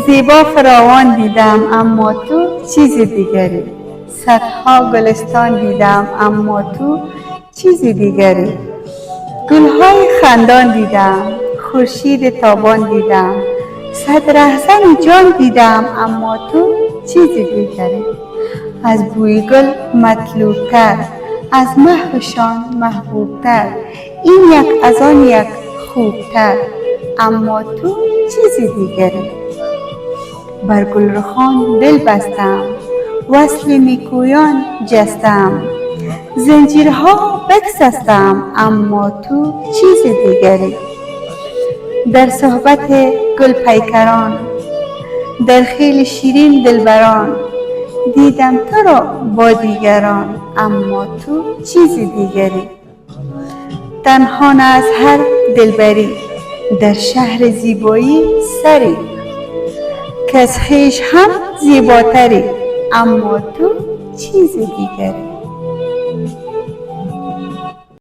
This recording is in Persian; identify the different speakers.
Speaker 1: زیبا فراوان دیدم اما تو چیز دیگری. صدها گلستان دیدم اما تو چیز دیگری. گلهای خندان دیدم، خورشید تابان دیدم، صد رهزن جان دیدم اما تو چیز دیگری. از بوی گل مطلوبتر، از محوشان محبوبتر، این یک از آن یک خوبتر اما تو چیز دیگری. بر گلرخان دل بستم، وصل نیکویان جستم، زنجیرها بگسستم اما تو چیز دیگری. در صحبت گل پیکران، در خیل شیرین دلبران، دیدم تو را با دیگران اما تو چیز دیگری. تنها نه از هر دلبری، در شهر زیبایی سری، که از خویش هم زیباتری اما تو چیز دیگری.